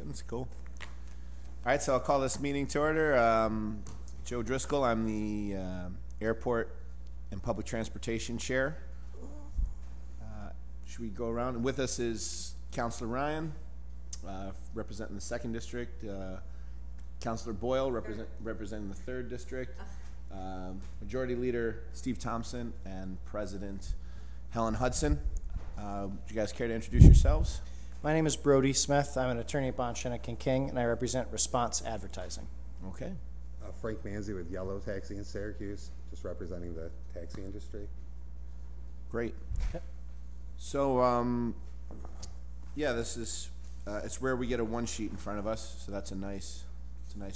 That's cool. All right, so I'll call this meeting to order. Joe Driscoll, I'm the Airport and Public Transportation Chair. Should we go around? And with us is Councilor Ryan, representing the 2nd District, Councilor Boyle, representing the 3rd District, Majority Leader Steve Thompson, and President Helen Hudson. Would you guys care to introduce yourselves? My name is Brody Smith. I'm an attorney at Bond, Shinnick & King, and I represent Response Advertising. Okay. Frank Manzi with Yellow Taxi in Syracuse, just representing the taxi industry. Great. Yep. So, yeah, this is, it's rare we get a one sheet in front of us, so it's a nice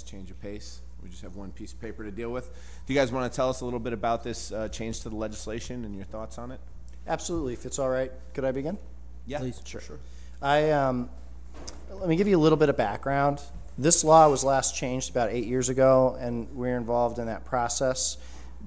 change of pace. We just have one piece of paper to deal with. Do you guys want to tell us a little bit about this change to the legislation and your thoughts on it? Absolutely. If it's all right, could I begin? Yeah, please. Sure. Let me give you a little bit of background. This law was last changed about 8 years ago, and we're involved in that process.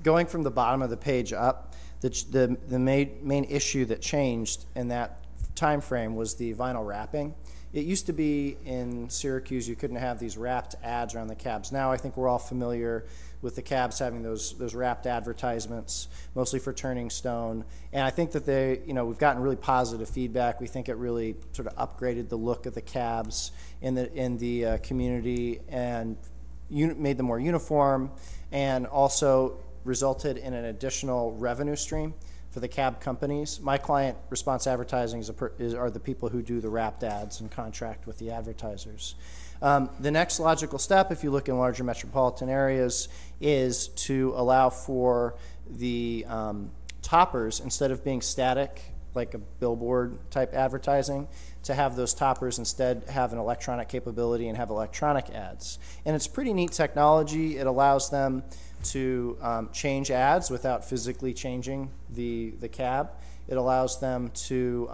Going from the bottom of the page up, the main issue that changed in that time frame was the vinyl wrapping. It used to be in Syracuse you couldn't have these wrapped ads around the cabs. Now I think we're all familiar with the cabs having those wrapped advertisements, mostly for Turning Stone. And I think that we've gotten really positive feedback. We think it really sort of upgraded the look of the cabs in the community and made them more uniform, and also resulted in an additional revenue stream for the cab companies. My client, Response Advertising, are the people who do the wrapped ads and contract with the advertisers. The next logical step, if you look in larger metropolitan areas, is to allow for the toppers, instead of being static, like a billboard type advertising, to have those toppers instead have an electronic capability and have electronic ads. And it's pretty neat technology. It allows them to change ads without physically changing the cab. It allows them to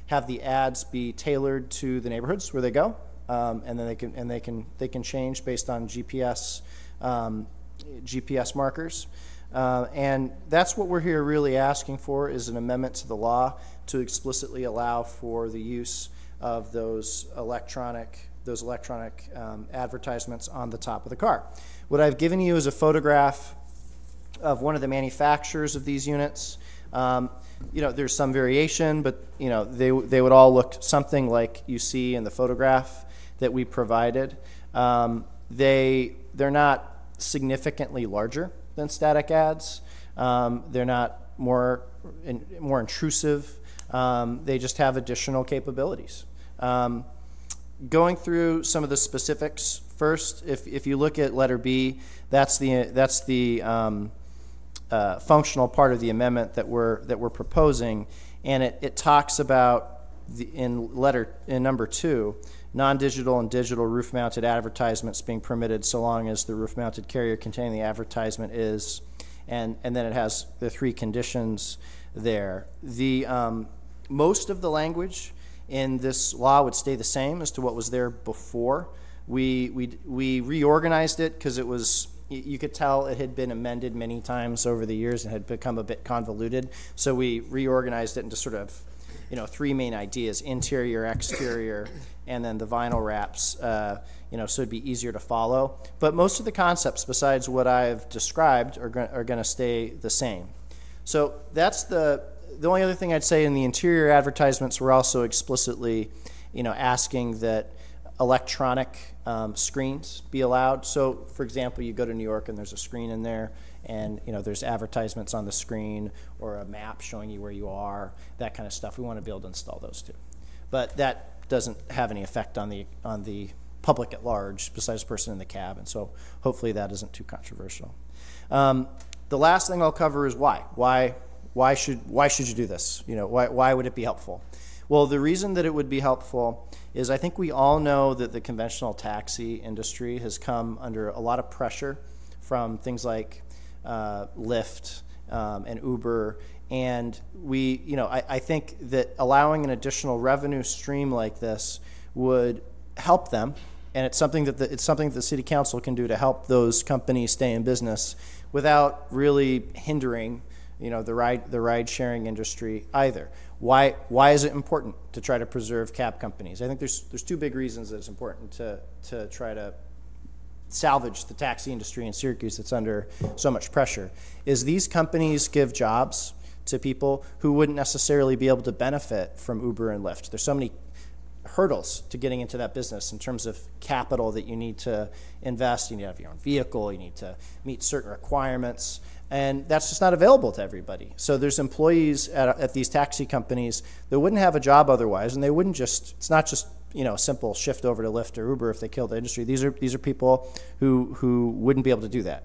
have the ads be tailored to the neighborhoods where they go. And then they can change based on GPS markers, and that's what we're here really asking for, is an amendment to the law to explicitly allow for the use of those electronic advertisements on the top of the car. What I've given you is a photograph of one of the manufacturers of these units. There's some variation, but they would all look something like you see in the photograph that we provided. They're not significantly larger than static ads. They're not more intrusive. They just have additional capabilities. Going through some of the specifics first, if you look at letter B, that's the functional part of the amendment that we're proposing, and it talks about in number 2, non-digital and digital roof-mounted advertisements being permitted so long as the roof-mounted carrier containing the advertisement is, and then it has the 3 conditions there. Most of the language in this law would stay the same as to what was there before. We reorganized it because it was, you could tell it had been amended many times over the years and had become a bit convoluted. So we reorganized it into sort of 3 main ideas: interior, exterior, and then the vinyl wraps, so it'd be easier to follow. But most of the concepts, besides what I've described, are going to stay the same. So that's the only other thing I'd say. In the interior advertisements, we're also explicitly, asking that electronic screens be allowed. So, for example, you go to New York and there's a screen in there, and there's advertisements on the screen or a map showing you where you are, that kind of stuff. We want to be able to install those too, but that doesn't have any effect on the public at large, besides the person in the cab, and so hopefully that isn't too controversial. The last thing I'll cover is why. Why should you do this? Why would it be helpful? Well, the reason that it would be helpful is I think we all know that the conventional taxi industry has come under a lot of pressure from things like Lyft and Uber, and I think that allowing an additional revenue stream like this would help them, and it's something that the City Council can do to help those companies stay in business without really hindering the ride sharing industry either. Why is it important to try to preserve cab companies? I think there's two big reasons that it's important to try to salvage the taxi industry in Syracuse that's under so much pressure. Is these companies give jobs to people who wouldn't necessarily be able to benefit from Uber and Lyft. There's so many hurdles to getting into that business in terms of capital that you need to invest. You need to have your own vehicle. You need to meet certain requirements. And that's just not available to everybody. So there's employees at these taxi companies that wouldn't have a job otherwise, and they wouldn't just, it's not just, a simple shift over to Lyft or Uber if they kill the industry. These are people who wouldn't be able to do that.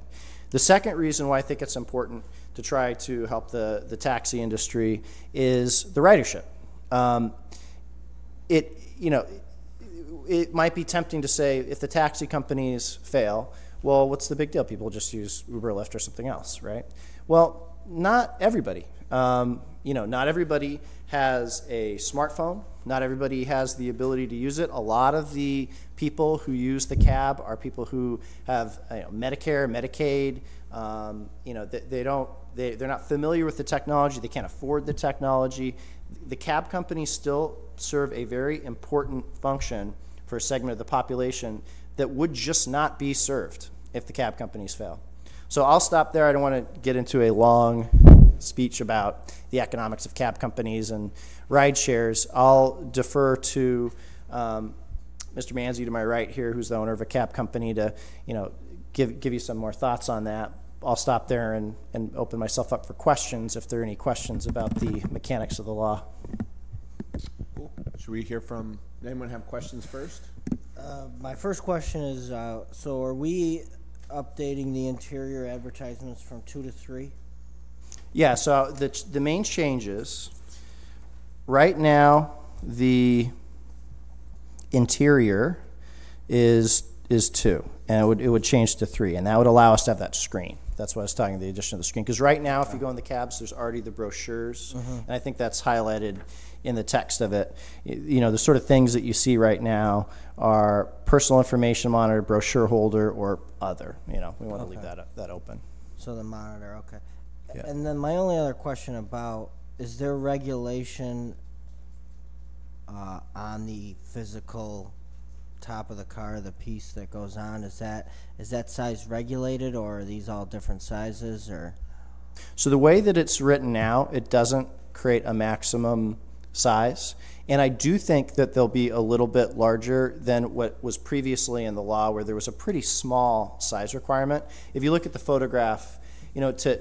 The second reason why I think it's important to try to help the taxi industry is the ridership. It might be tempting to say if the taxi companies fail, well, what's the big deal? People just use Uber, Lyft, or something else, right? Well, not everybody. Not everybody has a smartphone. Not everybody has the ability to use it. A lot of the people who use the cab are people who have Medicare, Medicaid. They're not familiar with the technology. They can't afford the technology. The cab companies still serve a very important function for a segment of the population that would just not be served if the cab companies fail. So I'll stop there. I don't want to get into a long speech about the economics of cab companies and ride shares. I'll defer to Mr. Manzi to my right here, who's the owner of a cab company, to give you some more thoughts on that. I'll stop there and open myself up for questions if there are any questions about the mechanics of the law. Cool. Should we hear from anyone have questions first? My first question is, so are we updating the interior advertisements from 2 to 3? Yeah, so the main changes, right now the interior is 2, and it would change to 3, and that would allow us to have that screen. That's what I was talking, the addition of the screen. Because right now, if you go in the cabs, there's already the brochures, and I think that's highlighted in the text of it. The sort of things that you see right now are personal information monitor, brochure holder, or other. We want to leave that open. So the monitor, okay. Yeah. And then my only other question about, is there regulation on the physical top of the car, the piece that goes on? Is that size regulated, or are these all different sizes? Or so the way that it's written now, it doesn't create a maximum size, and I do think that they'll be a little bit larger than what was previously in the law, where there was a pretty small size requirement. If you look at the photograph,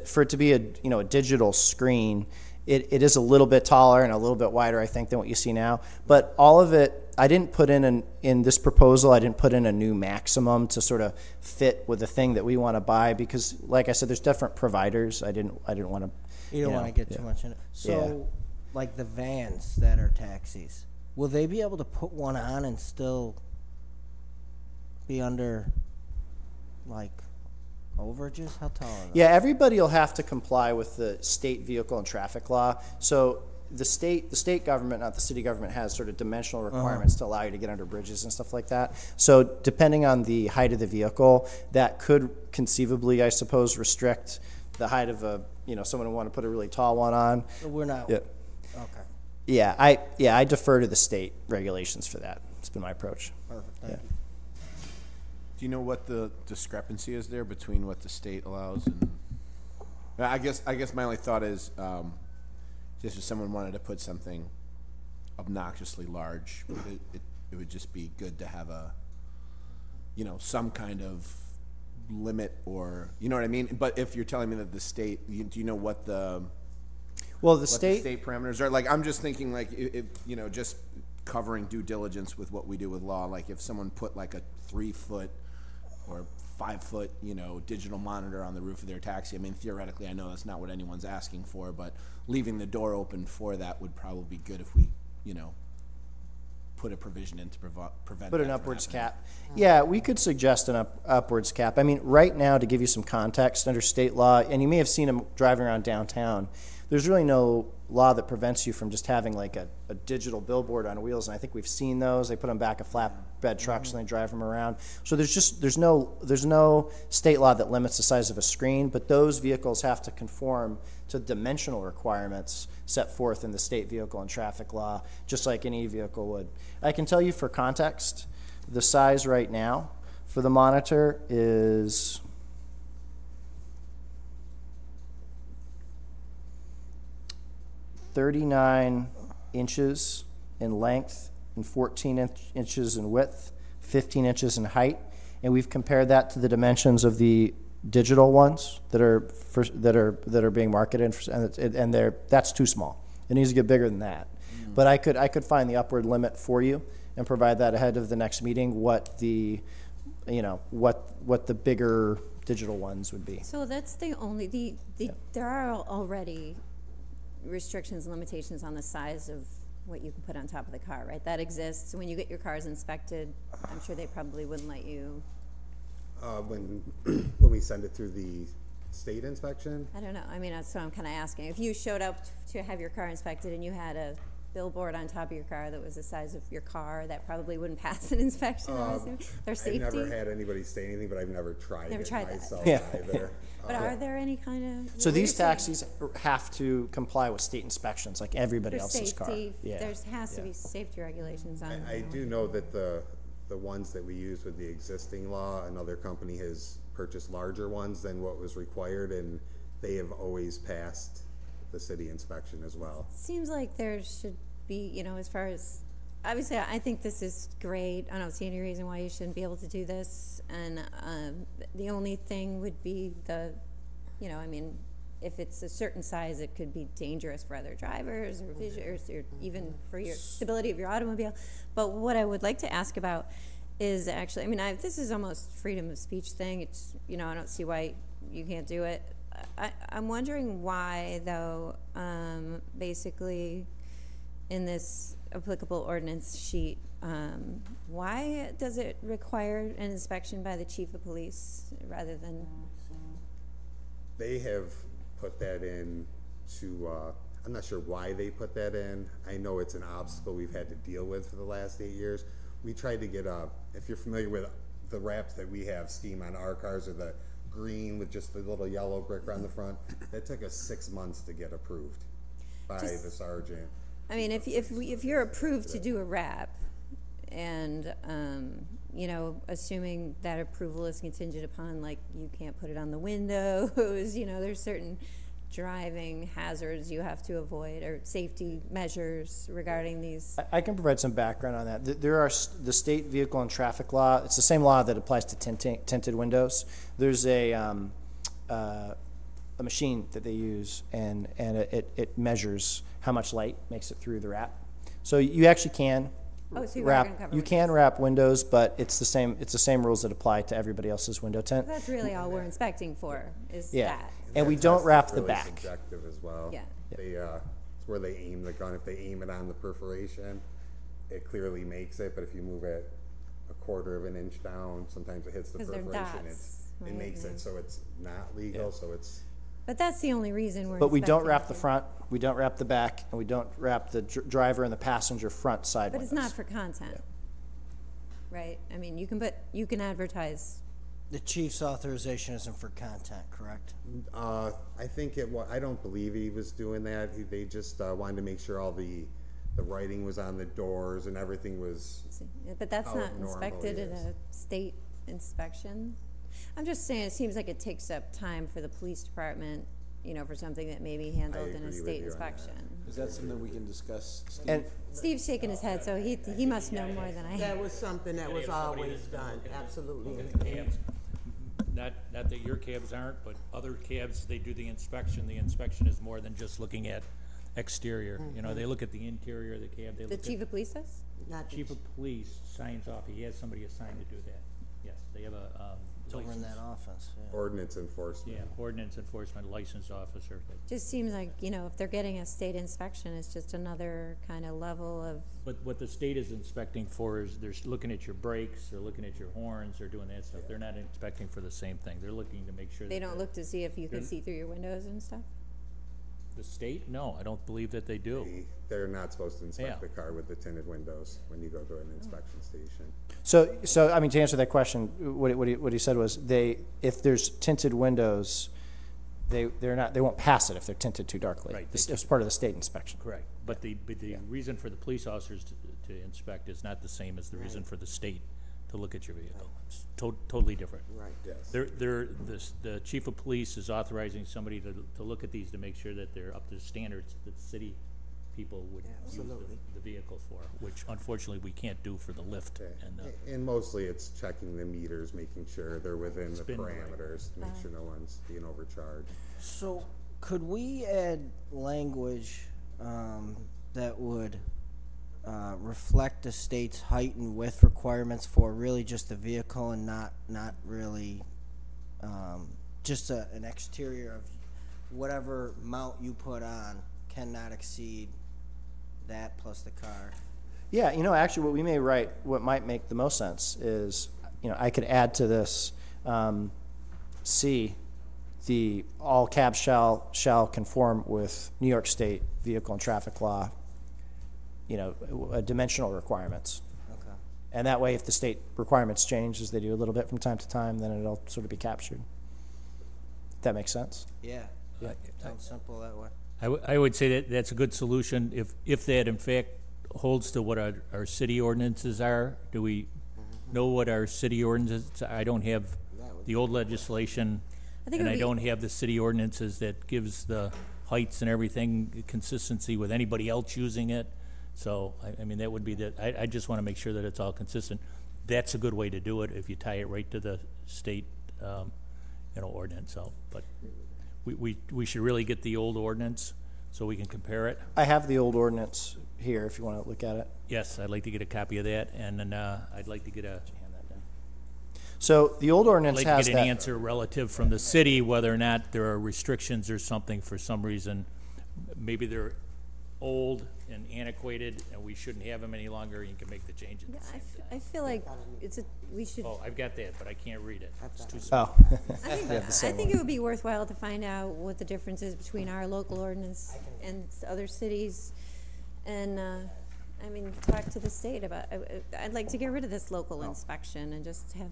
for it to be a digital screen, it is a little bit taller and a little bit wider, I think, than what you see now. But all of it, I didn't put in this proposal, I didn't put in a new maximum to sort of fit with the thing that we want to buy, because, like I said, there's different providers. I didn't want to. You don't want to get too much in it. So, like the vans that are taxis, will they be able to put one on and still be under, like, overages? How tall are they? Yeah, everybody will have to comply with the state vehicle and traffic law. So the state government, not the city government, has sort of dimensional requirements to allow you to get under bridges and stuff like that. So depending on the height of the vehicle, that could conceivably, I suppose, restrict the height of someone who want to put a really tall one on. So we're not. Yeah. Okay. Yeah, I defer to the state regulations for that. It's been my approach. Perfect. Thank you. Do you know what the discrepancy is there between what the state allows and? I guess my only thought is, just if someone wanted to put something obnoxiously large, it would just be good to have some kind of limit, or you know what I mean. But if you're telling me that the state, do you know what the state parameters are? Like, I'm just thinking, like, if just covering due diligence with what we do with law. Like, if someone put like a 3-foot or 5-foot, digital monitor on the roof of their taxi. I mean, theoretically, I know that's not what anyone's asking for, but leaving the door open for that would probably be good if we, put a provision in to prevent. Put an upwards cap. Yeah, we could suggest an upwards cap. I mean, right now, to give you some context, under state law, and you may have seen them driving around downtown, there's really no law that prevents you from just having like a digital billboard on wheels, and I think we've seen those. They put them back of flatbed trucks and they drive them around. So there's no state law that limits the size of a screen, but those vehicles have to conform to dimensional requirements set forth in the state vehicle and traffic law, just like any vehicle would. I can tell you for context, the size right now for the monitor is 39 inches in length and 14 inches in width, 15 inches in height, and we've compared that to the dimensions of the digital ones that are being marketed, and that's too small. It needs to get bigger than that. But I could find the upward limit for you and provide that ahead of the next meeting. What the bigger digital ones would be. So that's the only there are already restrictions and limitations on the size of what you can put on top of the car, right? That exists. When you get your cars inspected, I'm sure they probably wouldn't let you. When we send it through the state inspection? I don't know. I mean, that's what I'm kind of asking. If you showed up to have your car inspected and you had a billboard on top of your car that was the size of your car, that probably wouldn't pass an inspection. Their safety. I've never had anybody say anything, but I've never tried it myself Yeah. either. But are there any kind of? So these taxis have to comply with state inspections like everybody for else's car. safety, Yeah. there has to be safety regulations on. I do know that the ones that we use with the existing law, another company has purchased larger ones than what was required, and they have always passed the city inspection as well. Seems like there should be, you know, as far as, obviously I think this is great. I don't see any reason why you shouldn't be able to do this. And the only thing would be you know, I mean, if it's a certain size, it could be dangerous for other drivers or visitors, or even for your stability of your automobile. But what I would like to ask about is actually, I mean, this is almost freedom of speech thing. It's, you know, I don't see why you can't do it. I'm wondering why, though, basically in this applicable ordinance sheet, why does it require an inspection by the chief of police rather than? They have put that in to, I'm not sure why they put that in. I know it's an obstacle we've had to deal with for the last 8 years. We tried to get if you're familiar with the wraps that we have scheme on our cars, or the green with just the little yellow brick around the front, that took us 6 months to get approved by the sergeant. I mean, if you're approved to do a wrap, and you know, assuming that approval is contingent upon, like, you can't put it on the windows, you know, there's certain driving hazards you have to avoid, or safety measures regarding these. I can provide some background on that. There are the state vehicle and traffic law. It's the same law that applies to tinted windows. There's a machine that they use, and it measures how much light makes it through the wrap. So you actually can wrap windows, but it's the same rules that apply to everybody else's window tint. That's really all we're inspecting for, is that. And we don't wrap the really back. Subjective as well. Yeah. It's where they aim the gun. If they aim it on the perforation, it clearly makes it. But if you move it a quarter of an inch down, sometimes it hits the 'Cause they're perforation. dots, It right? makes it so it's not legal. So it's. But that's the only reason we're. But we don't inspecting wrap it. the front, we don't wrap the back, and we don't wrap the driver and the passenger front side But windows. it's not for content, right? I mean, you can advertise. The chief's authorization isn't for content, correct? I think I don't believe he was doing that. They just wanted to make sure all the writing was on the doors and everything was. But that's how it not inspected in normally a state inspection. I'm just saying, it seems like it takes up time for the police department, you know, for something that may be handled in agree a with state you on that. inspection. Is that something we can discuss, Steve? And Steve's shaking his head, so he must know more than I. That was something that was always done, absolutely. Cabs, not that your cabs aren't, but other cabs, they do the inspection. The inspection is more than just looking at exterior. You know, they look at the interior of the cab. They The look chief of police does? Not the Chief of police signs off. He has somebody assigned to do that. Yes, they have a It's over in license. that office, yeah. Ordinance enforcement. Yeah, ordinance enforcement licensed officer. Just seems like, you know, if they're getting a state inspection, it's just another kind of level of. But what the state is inspecting for is they're looking at your brakes, they're looking at your horns, they're doing that stuff. They're not inspecting for the same thing. They're looking to make sure They that don't look to see if you can see through your windows and stuff? The state? No, I don't believe that they do. They're not supposed to inspect Yeah. the car with the tinted windows when you go to an inspection station. So I mean, to answer that question, what he said was if there's tinted windows, they won't pass it if they're tinted too darkly. Right. It's part of the state inspection. Correct. But the reason for the police officers to inspect is not the same as the reason for the state to look at your vehicle. It's totally different. Right. Yes. The chief of police is authorizing somebody to look at these to make sure that they're up to the standards that the city people would use Absolutely. the vehicle for, which unfortunately we can't do for the lift. And And mostly it's checking the meters, making sure they're within the Spin rate. parameters, to make sure no one's being overcharged. So, could we add language that would reflect the state's height and width requirements for really just the vehicle and not really just an exterior of whatever mount you put on cannot exceed that plus the car? Yeah, actually, what we may write, what might make the most sense is, I could add to this, C, the all cabs shall conform with New York State vehicle and traffic law, dimensional requirements. Okay. And that way, if the state requirements change, as they do a little bit from time to time, then it'll sort of be captured. That makes sense? Yeah. Sounds simple that way. I would say that that's a good solution. If that in fact holds to what our city ordinances are, do we know what our city ordinances? I don't have the old legislation, and I don't have the city ordinances that gives the heights and everything consistency with anybody else using it. So, I mean, that would be I just want to make sure that it's all consistent. That's a good way to do it if you tie it right to the state, ordinance. So, but we should really get the old ordinance so we can compare it. I have the old ordinance here if you want to look at it. Yes, I'd like to get a copy of that, and then I'd like to get So the old ordinance an has that. answer relative from the city whether or not there are restrictions or something for some reason. Maybe they're old and antiquated, and we shouldn't have them any longer. And you can make the changes. Yeah, I feel like we should. Oh, I've got that, but I can't read it. It's too small. Oh, I think it would be worthwhile to find out what the difference is between our local ordinance and other cities, and I mean, talk to the state about. I'd like to get rid of this local inspection and just have,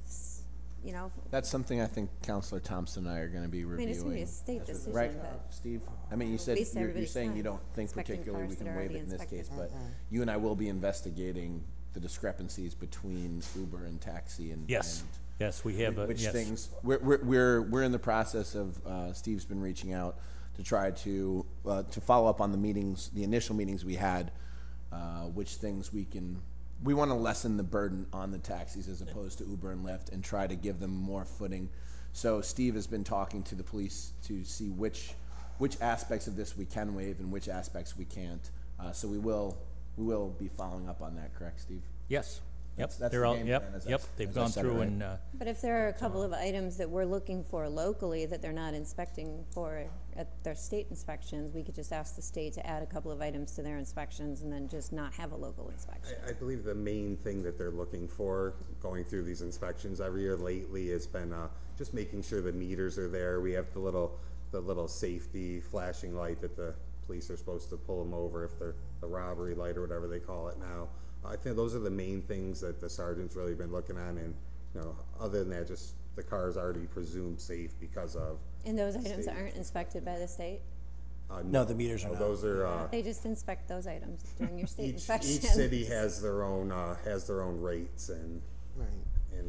That's something I think Counselor Thompson and I are going to be I mean, reviewing. it's gonna be a state decision, Right, but Steve? I mean, you said, Waste you're everybody's saying you time don't think inspecting particularly we cars that can are waive it already in this case, inspected. but you and I will be investigating the discrepancies between Uber and taxi and. Yes, yes, we have a Which yes. things, we're in the process of, Steve's been reaching out to try to follow up on the meetings, the initial meetings we had, which things we want to lessen the burden on the taxis as opposed to Uber and Lyft and try to give them more footing. So Steve has been talking to the police to see which aspects of this we can waive and which aspects we can't. So we will be following up on that, correct, Steve? Yes. Yep. That's They're the all. game Yep. plan, Yep. They've as I gone said it, through right? and. But if there are a couple of items that we're looking for locally that they're not inspecting for at their state inspections, we could just ask the state to add a couple of items to their inspections and then just not have a local inspection. I believe the main thing that they're looking for going through these inspections every year lately has been just making sure the meters are there. We have the little safety flashing light that the police are supposed to pull them over if they're the robbery light or whatever they call it now. I think those are the main things that the sergeant's really been looking on, and other than that, just the car's already presumed safe because of. And those items aren't inspected by the state? No, the meters are not. Those are. They just inspect those items during your state Each inspection. city has their own rates and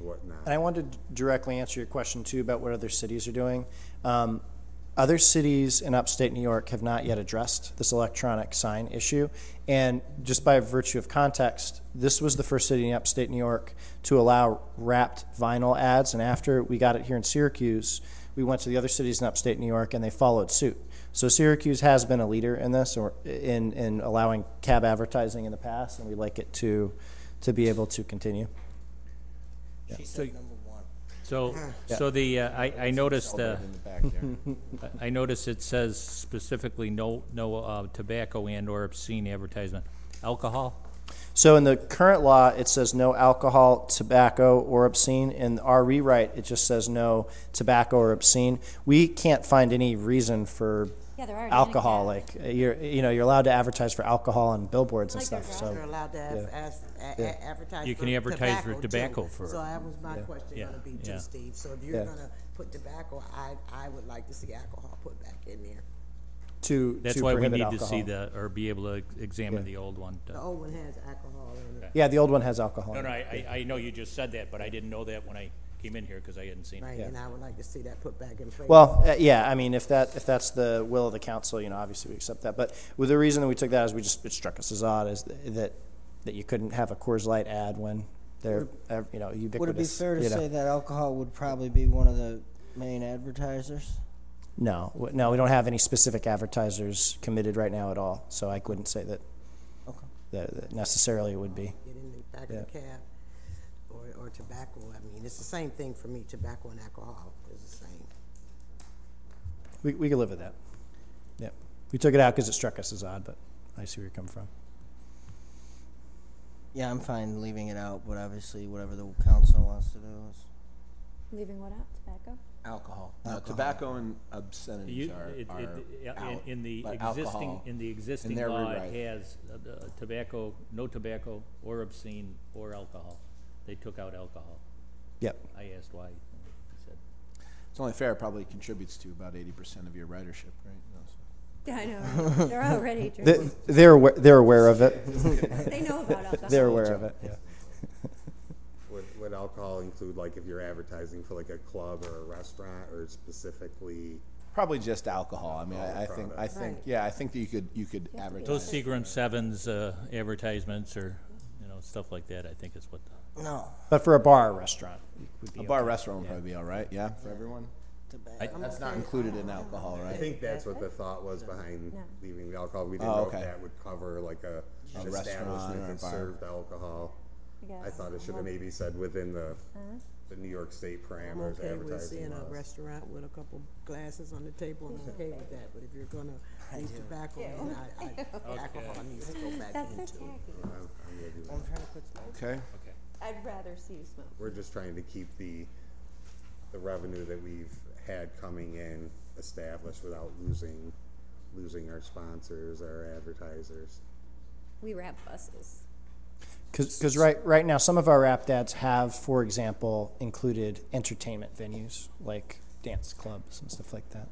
whatnot. And I wanted to directly answer your question too about what other cities are doing. Other cities in upstate New York have not yet addressed this electronic sign issue. And just by virtue of context, this was the first city in upstate New York to allow wrapped vinyl ads. And after we got it here in Syracuse, we went to the other cities in upstate New York and they followed suit. So Syracuse has been a leader in this, or in allowing cab advertising in the past, and we'd like it to be able to continue. She said number one. So I noticed In the back there. I noticed it says specifically no tobacco and or obscene advertisement. Alcohol? So in the current law, it says no alcohol, tobacco, or obscene. In our rewrite, it just says no tobacco or obscene. We can't find any reason for Yeah, they're already in a alcohol. cab. Like you're allowed to advertise for alcohol on billboards and Like their stuff. drive. So They're allowed to advertise. You can for advertise for tobacco too. for- So that was my question Yeah, gonna be yeah. too, Steve. So if you're Yeah. gonna put tobacco, I would like to see alcohol put back in there. That's to why we prohibit need alcohol. to see or be able to examine the old one. The old one has alcohol in it. Yeah, the old one has alcohol. No, in no, it. I know you just said that, but I didn't know that when I came in here, because I hadn't seen it. Right, and I would like to see that put back in place. Well, yeah, I mean, if that's the will of the council, obviously we accept that. But with the reason that we took that is it struck us as odd is that you couldn't have a Coors Light ad when they're ubiquitous. Would it be fair to you know. say that alcohol would probably be one of the main advertisers? No, we don't have any specific advertisers committed right now at all. So I wouldn't say that Okay. that necessarily it would be. Get in the back of the cab, or tobacco. I mean, it's the same thing for me. Tobacco and alcohol is the same. We could live with that. Yeah, we took it out because it struck us as odd, but I see where you're coming from. Yeah, I'm fine leaving it out, but obviously whatever the council wants to do is. Leaving what out? Tobacco? Alcohol. No, tobacco and obscenities are out, In the but existing, alcohol, their law, rewrite. it has tobacco, no tobacco, or obscene, or alcohol. They took out alcohol. Yep. I asked why. He said, It's only fair. It probably contributes to about 80% of your ridership, right? No, so- Yeah, I know. They're already drinking. They're aware of it. They know about alcohol. They're aware of it. Yeah. Would alcohol include, like, if you're advertising for like a club or a restaurant, or specifically? Probably just alcohol. I mean, I think, Right. yeah, I think that you could advertise. those Seagram Sevens advertisements or stuff like that, I think is what. No. But for a bar or restaurant, it would be A bar restaurant would probably be all right. Yeah, for everyone. Tobacco. That's not included in alcohol, I right? think that's what the thought was behind No. leaving the alcohol. We didn't Oh, know okay. if that would cover like an restaurant establishment or a that bar. served alcohol. I thought it should have maybe said within the New York State I'm parameters okay with advertising seeing a laws. restaurant with a couple glasses on the table. I'm okay with that. But if you're gonna leave tobacco in, alcohol needs to go back That's so into. tacky. I'm with you. I'm trying to quit smoking. Okay. I'd rather see you smoke. We're just trying to keep the revenue that we've had coming in established without losing our sponsors, our advertisers. We wrap buses. Because right now, some of our rap ads have, for example, included entertainment venues like dance clubs and stuff like that.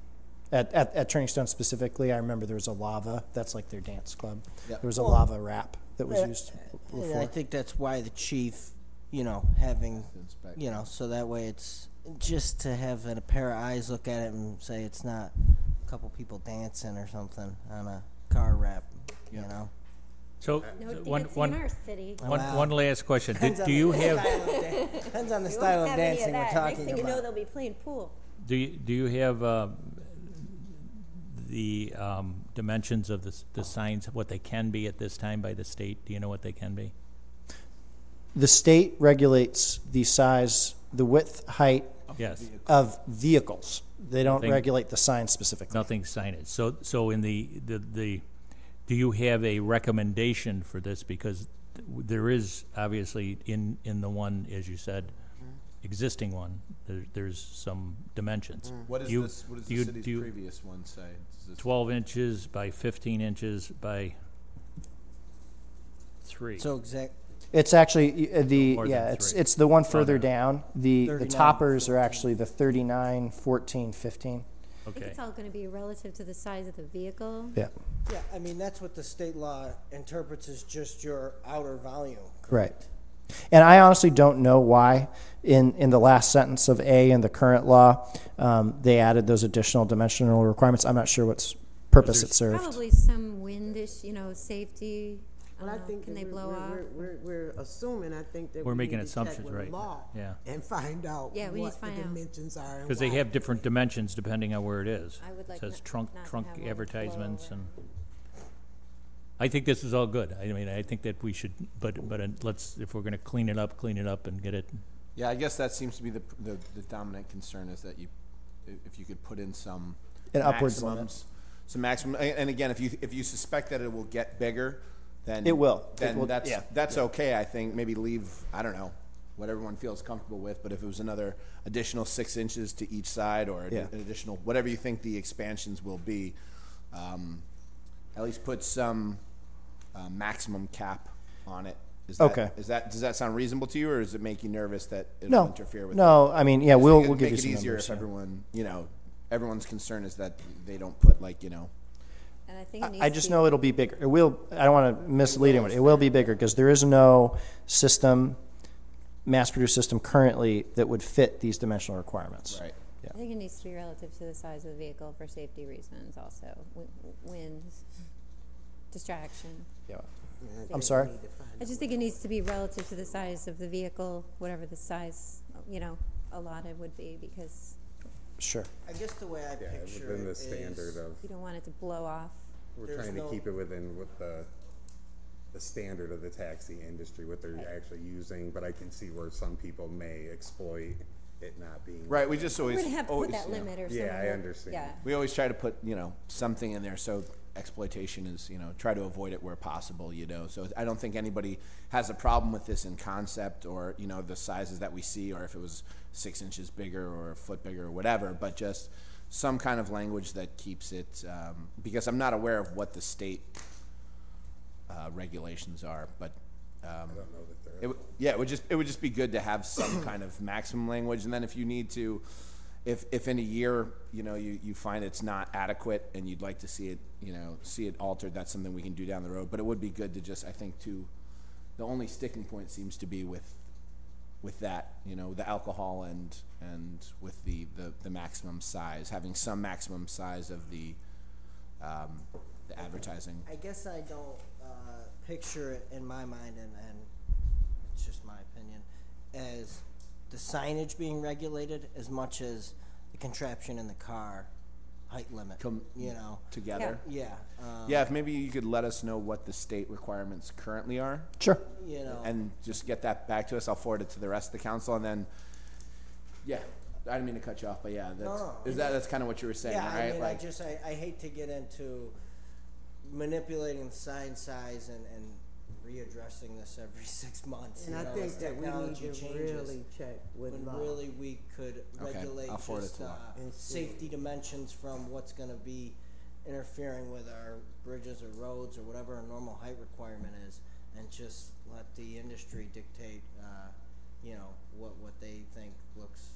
At Turning Stone specifically, I remember there was a Lava. That's like their dance club. Yep. There was a Lava rap that was used And I before. think that's why the chief, having, so that way it's just to have a pair of eyes look at it and say it's not a couple people dancing or something on a car wrap, So No one dancing in our city. one last question. Depends on Do you the have style of depends on the We style won't of have any dancing we're that. Next talking thing you know, about. they'll be playing pool. do you have the dimensions of the signs, what they can be at this time by the state? Do you know what they can be? The state regulates the size, the width, height Yes. of vehicles. They don't Nothing- regulate the sign specifically. Nothing signage. So in the do you have a recommendation for this? Because there is obviously in the one, as you said, existing one, there's some dimensions. What is Do you- this? What does do the you- city's do you- previous one say? Is this 12 inches by 15 inches by 3. So exact. It's actually More than three. it's the one further no. down. The 39, toppers are 14. actually the 39, 14, 15. I think Okay. it's all gonna be relative to the size of the vehicle. Yeah. Yeah, I mean, that's what the state law interprets as just your outer volume. Right. And I honestly don't know why in the last sentence of A in the current law, they added those additional dimensional requirements. I'm not sure what's purpose it served. Probably some windish, safety. Well, I think Can that they blow off? we're assuming. I think that We're we making need to check assumptions, with the right. law Yeah. and find out Yeah, we need what to the find out. dimensions are. and Because they why. have different dimensions depending on where it is. I would like Says not- trunk not to have one advertisements blow and. I think this is all good. I mean, I think that we should, but let's, if we're gonna clean it up and get it. Yeah, I guess that seems to be the dominant concern is that if you could put in some An upwards maximums, some maximum, and again, if you suspect that it will get bigger, then It will. Then It will, that's yeah. that's okay. I think maybe leave, I don't know, what everyone feels comfortable with. But if it was another additional 6 inches to each side, or Yeah. an additional whatever you think the expansions will be, at least put some maximum cap on it. Okay. Does that sound reasonable to you, or does it make you nervous that it'll No, interfere with? no, I mean, yeah, we'll give you make it some easier numbers, if yeah. everyone, everyone's concern is that they don't put And I think it needs I to just be- know it'll be bigger. It will, I don't want to mislead anyone. It will be bigger because there is no system, mass-produced system currently that would fit these dimensional requirements. right. I think it needs to be relative to the size of the vehicle for safety reasons also. Wind, distraction. Yeah. I I'm think sorry? we need to find I just think it needs to be relative to the size of the vehicle, whatever the size, allotted would be, because Sure. I guess the way I Yeah, picture within it the is standard of, you don't want it to blow off. we're there's trying to no- keep it within what the standard of the taxi industry, what they're actually using, but I can see where some people may exploit it not being. Right, we just We're always, gonna have to put always, that limit or something. Yeah, I understand. Yeah. we always try to put, something in there so exploitation is, try to avoid it where possible, So I don't think anybody has a problem with this in concept or, the sizes that we see, or if it was 6 inches bigger or a foot bigger or whatever, but just some kind of language that keeps it, because I'm not aware of what the state regulations are, but I don't know that they're. it would just be good to have some kind of maximum language, and then if you need to, if in a year, you find it's not adequate and you'd like to see it altered, that's something we can do down the road. But it would be good to just, I think, the only sticking point seems to be with that, the alcohol and with the maximum size, having some maximum size of the advertising. I guess I don't picture it in my mind, and it's just my opinion, as the signage being regulated as much as the contraption in the car height limit. Together. Yeah. Yeah, if maybe you could let us know what the state requirements currently are, Sure. and just get that back to us. I'll forward it to the rest of the council, and then, yeah, I didn't mean to cut you off, but yeah, that's kind of what you were saying, Yeah, right? I mean, I hate to get into manipulating the sign size and readdressing this every 6 months. And I as think that we need technology to changes, really check with when law. really we could Okay, regulate I'll forward it just to law. And see. safety dimensions from what's going to be interfering with our bridges or roads or whatever a normal height requirement is, and just let the industry dictate, what they think looks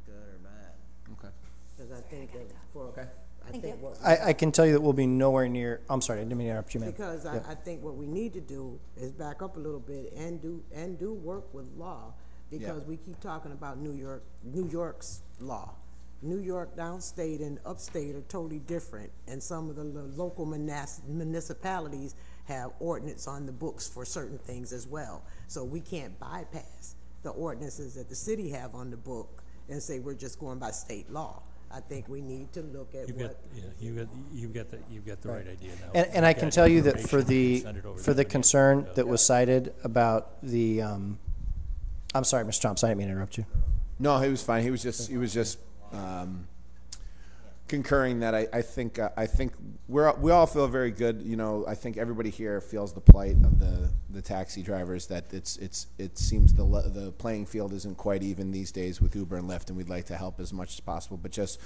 good or bad. Okay. Because I think that I Thank think you. what. I can tell you that we'll be nowhere near, I'm sorry, I didn't mean to interrupt you, ma'am. Because Yep. I think what we need to do is back up a little bit and do work with law, because we keep talking about New York's law. New York downstate and upstate are totally different, and some of the local municipalities have ordinance on the books for certain things as well. So we can't bypass the ordinances that the city have on the book and say we're just going by state law. I think we need to look at You've got the right idea now. And I You've can got tell you that for information, send it over to the the concern financial- that was cited about the, I'm sorry, Mr. Thompson, I didn't mean to interrupt you. No, he was fine. He was just concurring that I think we all feel very good. I think everybody here feels the plight of the taxi drivers, that it seems the playing field isn't quite even these days with Uber and Lyft, and we'd like to help as much as possible. But just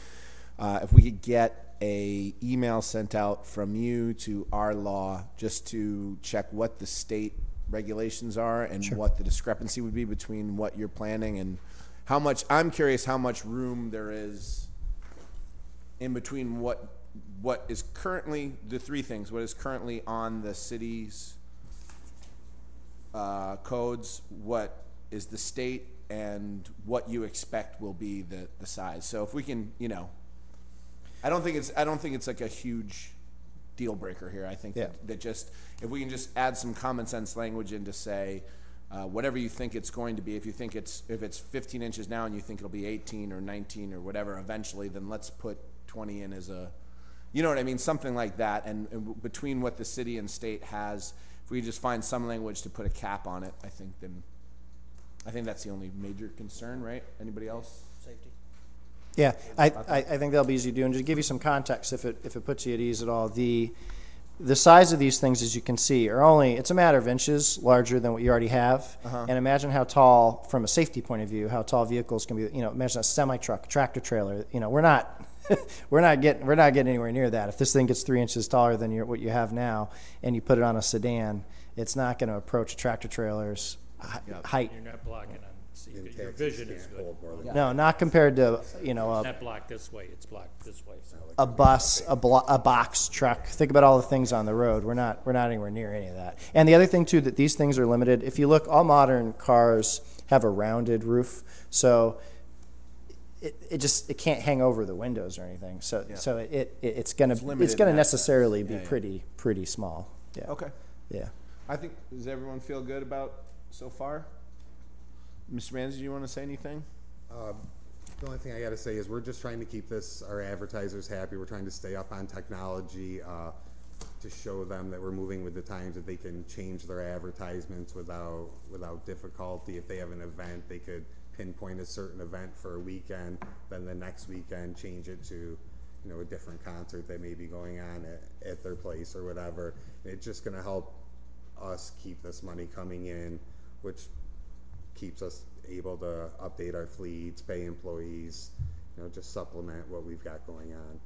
if we could get a email sent out from you to our law, just to check what the state regulations are and what the discrepancy would be between what you're planning and how much. I'm curious how much room there is in between what is currently the three things, what is currently on the city's codes, what is the state, and what you expect will be the size. So if we can, I don't think it's like a huge deal breaker here. I think that just, if we can just add some common sense language in to say, whatever you think it's going to be, if it's 15 inches now and you think it'll be 18 or 19 or whatever eventually, then let's put 20 in as a, you know what I mean, something like that. And between what the city and state has, if we just find some language to put a cap on it, I think that's the only major concern, right? Anybody else? Safety. Yeah, I think that'll be easy to do, and to give you some context, if it puts you at ease at all, the size of these things, as you can see, are only, it's a matter of inches larger than what you already have. And imagine how tall, from a safety point of view, how tall vehicles can be. You know, imagine a semi-truck, tractor trailer. You know, we're not getting anywhere near that. If this thing gets 3 inches taller than what you have now, and you put it on a sedan, it's not going to approach a tractor trailer's height. You're not blocking on, see, And your taxis vision is can't good. hold more than No, not compared to, you know, It's not blocked this way, it's blocked this way. So. a bus, a box truck. Think about all the things on the road. We're not anywhere near any of that. And the other thing too, that these things are limited. If you look, all modern cars have a rounded roof, so it can't hang over the windows or anything. So it's gonna limited in that necessarily sense. be pretty small. Yeah. Okay. Yeah. I think, does everyone feel good about so far? Mr. Manzi, do you want to say anything? The only thing I got to say is we're just trying to keep our advertisers happy. We're trying to stay up on technology to show them that we're moving with the times, that they can change their advertisements without difficulty. If they have an event, they could pinpoint a certain event for a weekend, then the next weekend change it to, you know, a different concert that may be going on at their place or whatever. It's just going to help us keep this money coming in, which keeps us able to update our fleets, pay employees, you know, just supplement what we've got going on.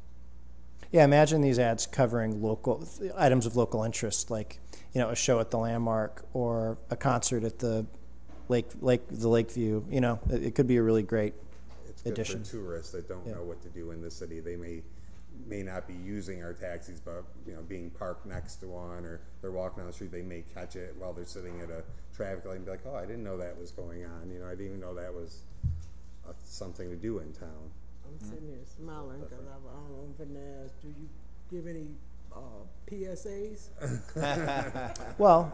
Yeah, imagine these ads covering local items of local interest, like, you know, a show at the Landmark or a concert at the Lakeview. You know, it could be a really great It's good addition. for tourists that don't know what to do in the city. They may not be using our taxis, but, you know, being parked next to one, or they're walking down the street, they may catch it while they're sitting at a traffic light and be like, oh, I didn't know that was going on. You know, I didn't even know that was something to do in town. I'm sitting here smiling because I don't know, Vanessa, do you give any PSAs? Well,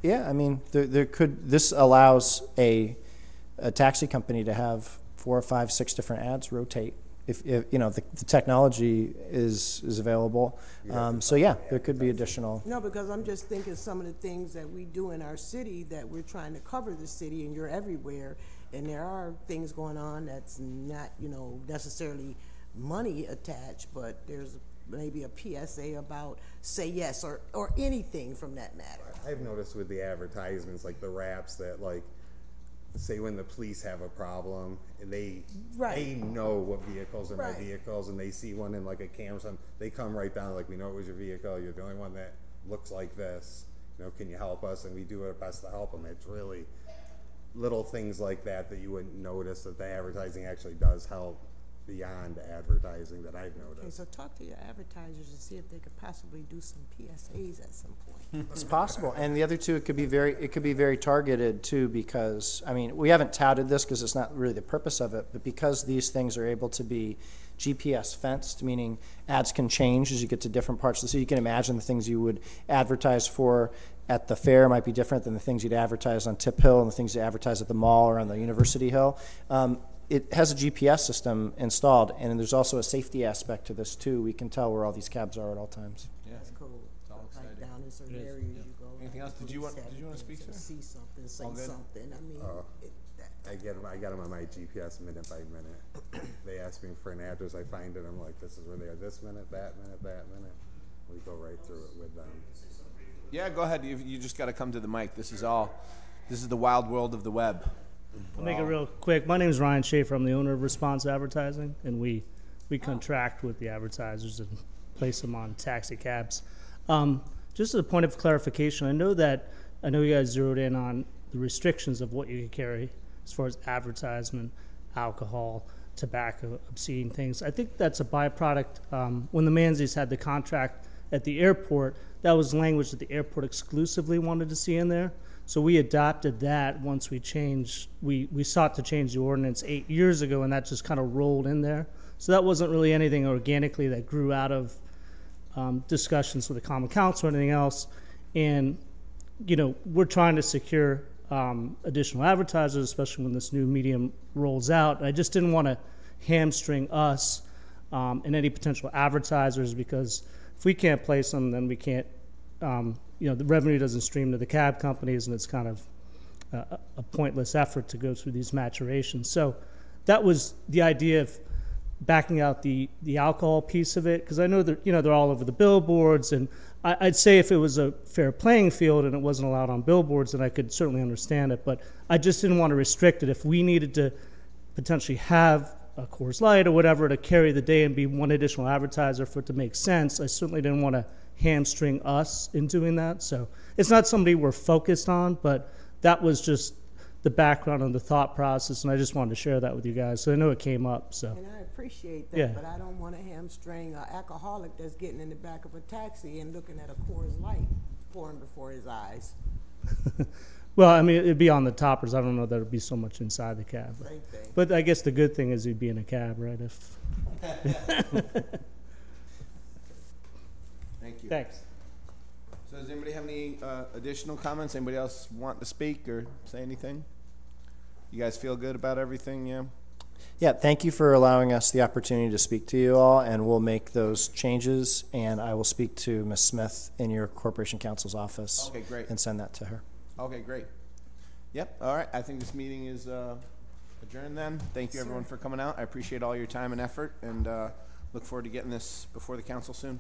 yeah, I mean, this allows a taxi company to have 4, 5, 6 different ads rotate. If you know, the technology is available. So yeah, there could be additional. No, because I'm just thinking some of the things that we do in our city, that we're trying to cover the city, and you're everywhere, and there are things going on that's not, you know, necessarily money attached, but there's maybe a PSA about say yes or anything from that matter. I've noticed with the advertisements, like the wraps, that, like, say when the police have a problem and they know what vehicles are my vehicles, and they see one in like a camera or something, they come right down like, we know it was your vehicle, you're the only one that looks like this, you know, can you help us? And we do our best to help them. It's really little things like that you wouldn't notice, that the advertising actually does help beyond advertising, that I've noticed. Okay, so talk to your advertisers and see if they could possibly do some PSAs at some point. It's possible, and the other two, it could be very targeted too, because I mean, we haven't touted this because it's not really the purpose of it, but because these things are able to be GPS fenced, meaning ads can change as you get to different parts of the city. You can imagine the things you would advertise for at the fair might be different than the things you'd advertise on Tip Hill and the things you advertise at the mall or on the University Hill. It has a GPS system installed, and there's also a safety aspect to this too. We can tell where all these cabs are at all times. Yeah. That's cool. It's all Like exciting. down in certain It is, areas yeah. you go. Anything else? Did you want to speak, sir? See something, say All good? something. I mean, I got them on my GPS minute by minute. They ask me for an address, I find it, I'm like, this is where they are, this minute, that minute, that minute. We go right through it with them. Yeah, go ahead. You just got to come to the mic. This is the wild world of the web. I'll make it real quick. My name is Ryan Schaefer. I'm the owner of Response Advertising, and we contract with the advertisers and place them on taxi cabs. Just as a point of clarification, I know you guys zeroed in on the restrictions of what you can carry as far as advertisement, alcohol, tobacco, obscene things. I think that's a byproduct. When the Manzis had the contract at the airport, that was language that the airport exclusively wanted to see in there. So we adopted that once we sought to change the ordinance 8 years ago, and that just kind of rolled in there. So that wasn't really anything organically that grew out of discussions with the Common Council or anything else. And, you know, we're trying to secure additional advertisers, especially when this new medium rolls out. I just didn't want to hamstring us and any potential advertisers, because if we can't place them, then we can't, the revenue doesn't stream to the cab companies, and it's kind of a pointless effort to go through these maturations. So that was the idea of backing out the alcohol piece of it, because I know that, you know, they're all over the billboards, and I'd say if it was a fair playing field and it wasn't allowed on billboards, then I could certainly understand it, but I just didn't want to restrict it. If we needed to potentially have a Coors Light or whatever to carry the day and be one additional advertiser for it to make sense, I certainly didn't want to hamstring us in doing that. So it's not somebody we're focused on, but that was just the background and the thought process, and I just wanted to share that with you guys. So I know it came up. So. And I appreciate that, Yeah. but I don't want to hamstring an alcoholic that's getting in the back of a taxi and looking at a Coors Light pouring before his eyes. Well, I mean, it'd be on the toppers. I don't know that it'd be so much inside the cab. Same thing. But I guess the good thing is he'd be in a cab, right? If Thank you. Thanks. So does anybody have any additional comments? Anybody else want to speak or say anything? You guys feel good about everything, yeah? Yeah, thank you for allowing us the opportunity to speak to you all, and we'll make those changes, and I will speak to Ms. Smith in your Corporation Counsel's office. Okay, great. And send that to her. Okay, great. Yep, all right. I think this meeting is adjourned then. Thank you, everyone, for coming out. I appreciate all your time and effort, and look forward to getting this before the council soon.